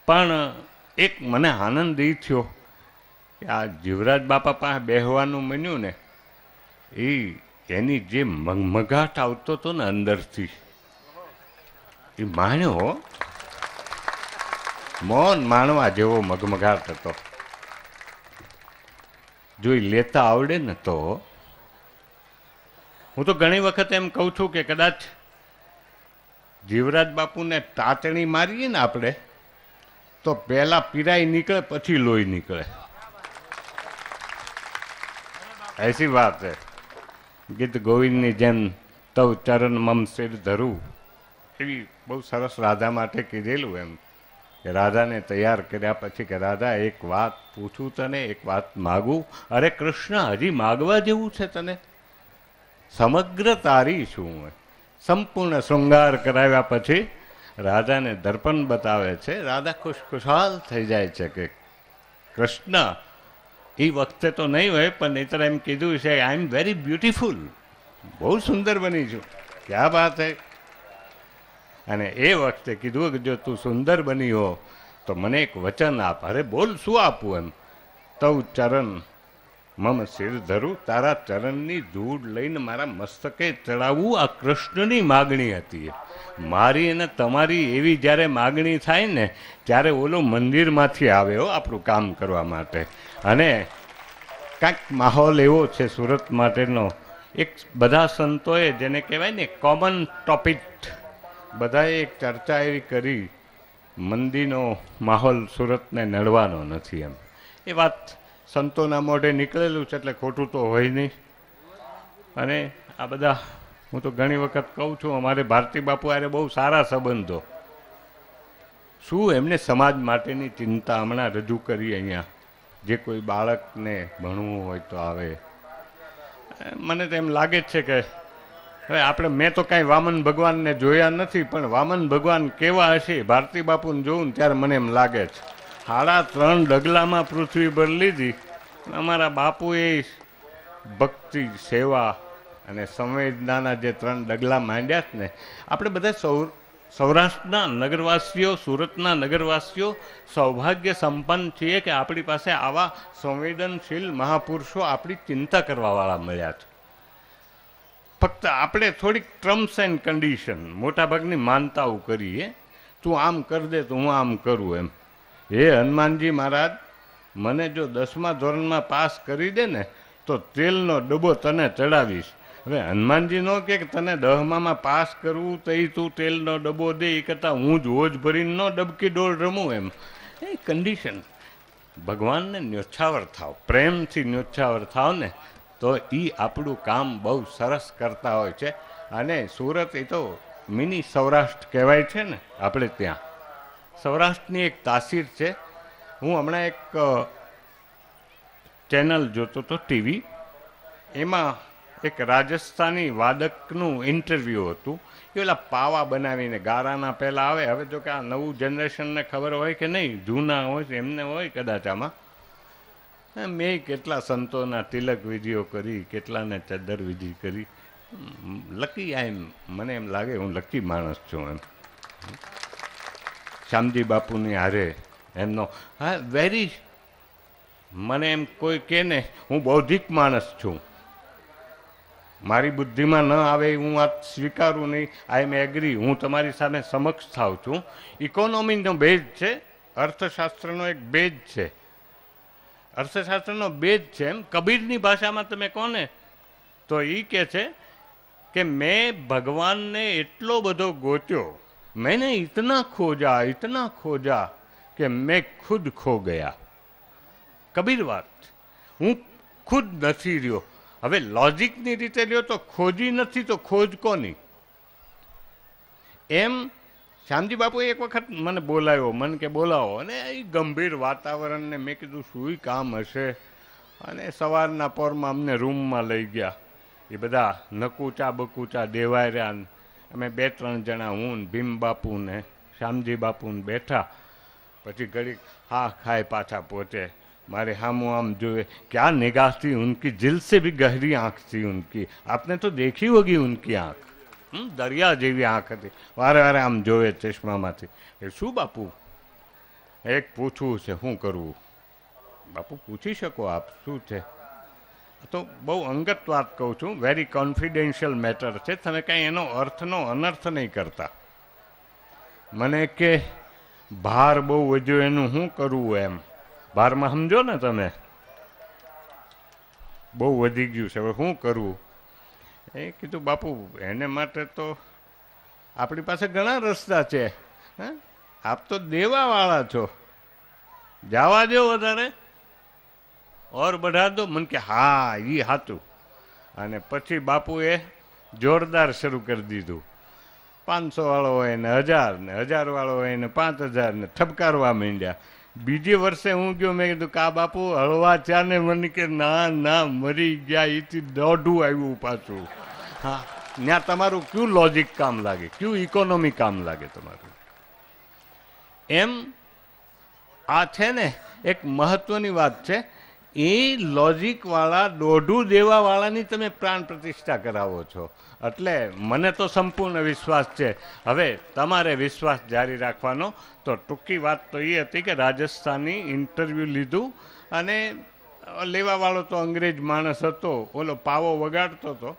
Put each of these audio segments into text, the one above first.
પણ એક મને આનંદ એ થયો કે આ જીવરાજ બાપા પાસે બેહવાનું બન્યું ને, એની જે મગમગાટ આવતો હતો ને અંદરથી, એ માણ્યો, મૌન માણવા જેવો મગમગાટ હતો. જો એ લેતા આવડે ને તો હું તો ઘણી વખત એમ કહું છું કે કદાચ જીવરાજ બાપુને તાતણી મારીએ ને આપણે તો પહેલા પીરાઈ નીકળે પછી લોહી નીકળે. એસી વાત છે. ગીત ગોવિંદની જેમ તવ ચરણ મમ સિર ધરું, એવી બહુ સરસ રાધા માટે કીધેલું એમ કે રાધાને તૈયાર કર્યા પછી કે રાધા એક વાત પૂછું તને, એક વાત માગું. અરે કૃષ્ણ હજી માગવા જેવું છે તને? સમગ્ર તારી શું? સંપૂર્ણ શૃંગાર કરાવ્યા પછી રાધાને દર્પણ બતાવે છે. રાધા ખુશખુશાલ થઈ જાય છે કે કૃષ્ણ એ વખતે તો નહીં હોય પણ નહીતર એમ કીધું છે આઈ એમ વેરી બ્યુટીફુલ, બહુ સુંદર બની છું. ક્યાં વાત હે. અને એ વખતે કીધું કે જો તું સુંદર બની હો તો મને એક વચન આપ. અરે બોલ, શું આપું? એમ તવ ચરણ મમ સિર ધરું, તારા ચરણની ધૂળ લઈને મારા મસ્તકે ચડાવવું, આ કૃષ્ણની માગણી હતી. મારી અને તમારી એવી જ્યારે માગણી થાય ને ત્યારે ઓલો મંદિરમાંથી આવ્યો આપણું કામ કરવા માટે. અને કાંઈક માહોલ એવો છે સુરત માટેનો, એક બધા સંતોએ જેને કહેવાય ને કોમન ટોપિક, બધાએ એક ચર્ચા એવી કરી, મંદીનો માહોલ સુરતને નડવાનો નથી એમ. એ વાત સંતોના મોઢે નીકળેલું છે એટલે ખોટું તો હોય નહીં. અને આ બધા હું તો ઘણી વખત કહું છું અમારે ભારતી બાપુ આરે બહુ સારા સંબંધો. શું એમને સમાજ માટેની ચિંતા હમણાં રજૂ કરી અહીંયા, જે કોઈ બાળકને ભણવું હોય તો આવે. મને તો એમ લાગે જ છે કે હવે આપણે, મેં તો કાંઈ વામન ભગવાનને જોયા નથી પણ વામન ભગવાન કેવા હશે ભારતી બાપુને જોઉં ને ત્યારે મને એમ લાગે છે 3.5 ડગલામાં પૃથ્વી ભર લીધી. અમારા બાપુએ ભક્તિ, સેવા અને સંવેદનાના જે 3 ડગલા માંડ્યા છે ને, આપણે બધા સૌરાષ્ટ્રના નગરવાસીઓ, સુરતના નગરવાસીઓ સૌભાગ્ય સંપન્ન છીએ કે આપણી પાસે આવા સંવેદનશીલ મહાપુરુષો આપણી ચિંતા કરવાવાળા મળ્યા છે. ફક્ત આપણે થોડીક ટર્મ્સ એન્ડ કન્ડિશન, મોટાભાગની માનતાઓ કરીએ. તું આમ કરી દે તો હું આમ કરું એમ. હે હનુમાનજી મહારાજ, મને જો 10મા ધોરણમાં પાસ કરી દે ને તો તેલનો ડબ્બો તને ચડાવીશ. હવે હનુમાનજી નો કે તને 10માં પાસ કરવું તો એ તું તેલનો ડબ્બો દે, એ કરતાં હું જ હોજ ભરીને નો ડબકી ડોળ રમું એમ. એ કન્ડિશન. ભગવાનને ન્યોછાવર થાવ, પ્રેમથી ન્યોછાવર થાવ ને તો એ આપણું કામ બહુ સરસ કરતા હોય છે. અને સુરત એ તો મિની સૌરાષ્ટ્ર કહેવાય છે ને આપણે ત્યાં. સૌરાષ્ટ્રની એક તાસીર છે. હું હમણાં એક ચેનલ જોતો હતો ટીવી, એમાં એક રાજસ્થાની વાદકનું ઇન્ટરવ્યૂ હતું. એ ઓલા પાવા બનાવીને ગારાના પહેલાં આવે. હવે જો કે આ નવું જનરેશનને ખબર હોય કે નહીં, જૂના હોય છે એમને હોય કદાચ આમાં. મેં કેટલા સંતોના તિલક વિધિઓ કરી, કેટલાને ચદ્દર વિધિ કરી. લકી એમ મને એમ લાગે હું લકી માણસ છું એમ. શ્યામજી બાપુની હારે એમનો વેરી, મને એમ કોઈ કહે ને હું બૌદ્ધિક માણસ છું, મારી બુદ્ધિમાં ન આવે હું આ સ્વીકારું નહીં. આઈ એમ એગ્રી, હું તમારી સામે સમક્ષ થાઉં છું. ઇકોનોમીનો બેઝ છે, અર્થશાસ્ત્રનો એક બેઝ છે, અર્થશાસ્ત્રનો બેઝ છે. એમ કબીરની ભાષામાં તમે કહો ને તો એ કહે છે કે મેં ભગવાનને એટલો બધો ગોત્યો, मैंने इतना खोजा कि मैं खुद खो गया. કબીર વાત. હું ખુદ નથી રહ્યો. હવે લોજિકની રીતે રહ્યો તો ખોજી નથી તો ખોજ કોની? એમ શ્યામજી બાપુએ એક વખત મને બોલાવ્યો, મને કે બોલાવો. અને એ ગંભીર વાતાવરણને મેં કીધું શું કામ હશે. અને સવારના પોરમાં અમને રૂમમાં લઈ ગયા. એ બધા નકુચા બકુચા દેવાયર્યા. અમે 2-3 જણા, હું ને ભીમ બાપુ ને શ્યામજી બાપુ ને બેઠા. પછી ઘડીક હા ખાય પાછા પહોંચે. મારે હામું આમ જોવે, क्या निगाह थी उनकी, दिल से भी गहरी आँख थी उनकी. आपने तो देखी होगी उनकी आँख, દરિયા જેવી આંખ હતી. વારે વારે આમ જોવે ચશ્મામાંથી. એ શું બાપુ? એક પૂછવું છે, શું કરવું? બાપુ પૂછી શકો આપ, શું છે? તો બહુ અંગત વાત કહું છું, વેરી કોન્ફિડેન્શિયલ મેટર છે, તમે કાંઈ એનો અર્થનો અનર્થ નહીં કરતા. મને કે ભાર બહુ વધ્યો, એનું શું કરવું? એમ ભારમાં સમજો ને તમે, બહુ વધી ગયું છે, હવે શું કરવું? એ કીધું બાપુ એને માટે તો આપણી પાસે ઘણા રસ્તા છે. હા, આપ તો દેવાવાળા છો, જવા દો વધારે ઓર बढ़ा दो. મને કે હા એ સાચું. અને પછી બાપુએ જોરદાર શરૂ કરી દીધું. 500 વાળો હોય ને 1000 ને 1000 વાળો હોય ને 5000 ને ઠપકારવા માંડ્યા. બીજે વર્ષે હું ગયો, મેં કીધું કા બાપુ હળવા ચા ને? મને કે ના ના મરી ગયા, એથી દોઢું આવ્યું પાછું. હા, ત્યાં તમારું ક્યું લોજિક કામ લાગે, ક્યું ઇકોનોમી કામ લાગે તમારું? એમ આ છે ને એક મહત્વની વાત છે. એ લોજિકવાળા દોઢું દેવાવાળાની તમે પ્રાણ પ્રતિષ્ઠા કરાવો છો. એટલે મને તો સંપૂર્ણ વિશ્વાસ છે. હવે તમારે વિશ્વાસ જારી રાખવાનો. તો ટૂંકી વાત તો એ હતી કે રાજસ્થાની ઇન્ટરવ્યૂ લીધું અને લેવાવાળો તો અંગ્રેજ માણસ હતો, ઓલો પાવો વગાડતો હતો,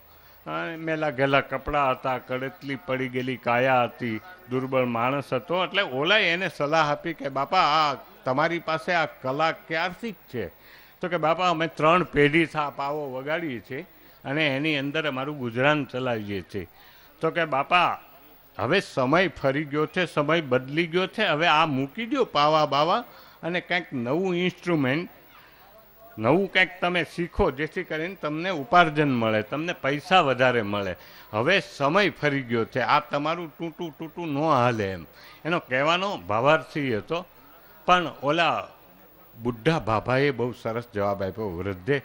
મેલા ગેલા કપડાં હતા, કડતલી પડી ગયેલી કાયા હતી, દુર્બળ માણસ હતો. એટલે ઓલાએ એને સલાહ આપી કે બાપા આ તમારી પાસે આ કલા ક્યારથી છે? તો કે બાપા અમે 3 પેઢીથી આ પાવો વગાડીએ છીએ અને એની અંદર અમારું ગુજરાન ચલાવીએ છીએ. તો કે બાપા હવે સમય ફરી ગયો છે, સમય બદલી ગયો છે, હવે આ મૂકી દો પાવા બાવા અને કંઈક નવું ઇન્સ્ટ્રુમેન્ટ, નવું કંઈક તમે શીખો, જેથી કરીને તમને ઉપાર્જન મળે, તમને પૈસા વધારે મળે. હવે સમય ફરી ગયો છે, આ તમારું ટૂંટું ટૂંટું ન હાલે. એમ એનો કહેવાનો ભાવાર્થી હતો. પણ ઓલા બુઢા બાબાએ બહુ સરસ જવાબ આપ્યો વૃદ્ધે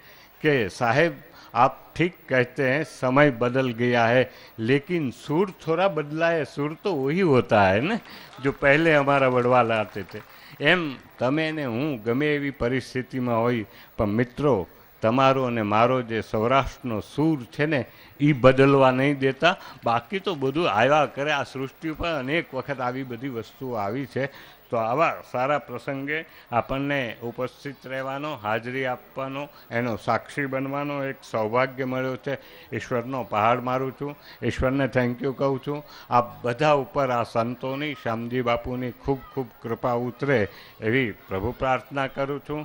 કે સાહેબ आप ठीक कहते हैं, समय बदल गया है, लेकिन सुर थोड़ा बदला है. सुर तो वही होता है ने जो पहले हमारा वडवाला आते थे. એમ તમે ને હું ગમે એવી પરિસ્થિતિમાં હોય, પણ મિત્રો તમારો અને મારો જે સૌરાષ્ટ્રનો સૂર છે ને એ બદલવા નહીં દેતા. બાકી તો બધું આવ્યા કરે, આ સૃષ્ટિ ઉપર અનેક વખત આવી બધી વસ્તુઓ આવી છે. તો આવા સારા પ્રસંગે આપણને ઉપસ્થિત રહેવાનો, હાજરી આપવાનો, એનો સાક્ષી બનવાનો એક સૌભાગ્ય મળ્યો છે. ઈશ્વરનો પહાડ મારું છું, ઈશ્વરને થેન્ક યુ કહું છું. આ બધા ઉપર આ સંતોની, શ્યામજી બાપુની ખૂબ ખૂબ કૃપા ઉતરે એવી પ્રભુ પ્રાર્થના કરું છું.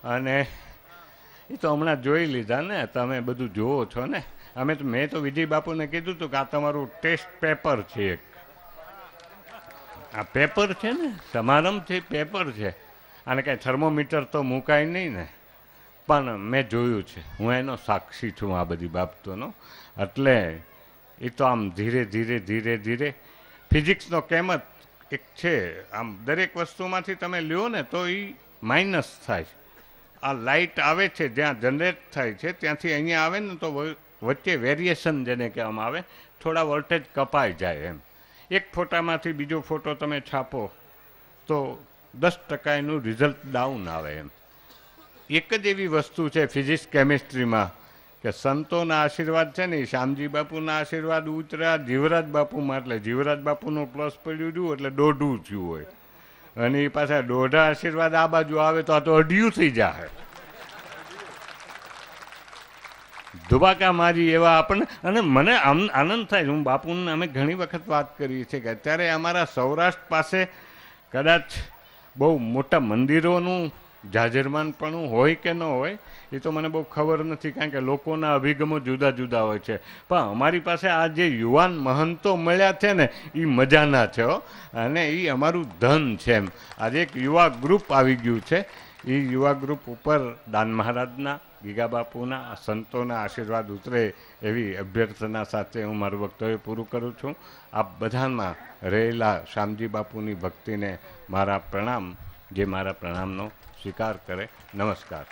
અને એ તો હમણાં જોઈ લીધા ને, તમે બધું જુઓ છો ને. મેં તો વિજય બાપુને કીધું હતું કે આ તમારું ટેસ્ટ પેપર છે. એક આ પેપર છે ને, સમારંભ છે, પેપર છે. અને કાંઈ થર્મોમીટર તો મુકાય નહીં ને. પણ મેં જોયું છે, હું એનો સાક્ષી છું આ બધી બાબતોનો. એટલે એ તો આમ ધીરે ધીરે ધીરે ધીરે ફિઝિક્સનો કેમત એક છે, આમ દરેક વસ્તુમાંથી તમે લ્યો ને તો એ માઇનસ થાય. આ લાઇટ આવે છે જ્યાં જનરેટ થાય છે ત્યાંથી અહીંયા આવે ને તો વચ્ચે વેરિએશન જેને કહેવામાં આવે, થોડા વોલ્ટેજ કપાઈ જાય. એમ એક ફોટામાંથી બીજો ફોટો તમે છાપો તો 10% એનું રિઝલ્ટ ડાઉન આવે. એમ એક જ એવી વસ્તુ છે ફિઝિક્સ કેમિસ્ટ્રીમાં કે સંતોના આશીર્વાદ છે ને, શ્યામજી બાપુના આશીર્વાદ ઉતર્યા જીવરાજ બાપુમાં, એટલે જીવરાજ બાપુનું પ્લસ પડ્યું હતું એટલે દોઢું થયું હોય. અને એ પાછા દોઢા આશીર્વાદ આ બાજુ આવે તો આ તો અઢિયું થઈ જાય. ધુબાકા મારી એવા આપણને. અને મને આનંદ થાય, હું બાપુને અમે ઘણી વખત વાત કરીએ છીએ કે અત્યારે અમારા સૌરાષ્ટ્ર પાસે કદાચ બહુ મોટા મંદિરોનું જાજરમાનપણું હોય કે ન હોય એ તો મને બહુ ખબર નથી, કારણ કે લોકોના અભિગમો જુદા જુદા હોય છે. પણ અમારી પાસે આ જે યુવાન મહંતો મળ્યા છે ને એ મજાના છે. અને એ અમારું ધન છે. એમ આજે એક યુવા ગ્રુપ આવી ગયું છે. એ યુવા ગ્રુપ ઉપર દાન મહારાજના, ગીગા બાપુના, સંતોના આશીર્વાદ ઉતરે એવી અભ્યર્થના સાથે હું મારું વક્તવ્ય પૂરું કરું છું. આપ બધામાં રહેલા શ્યામજી બાપુની ભક્તિને મારા પ્રણામ, જે મારા પ્રણામનો સ્વીકાર કરે. નમસ્કાર.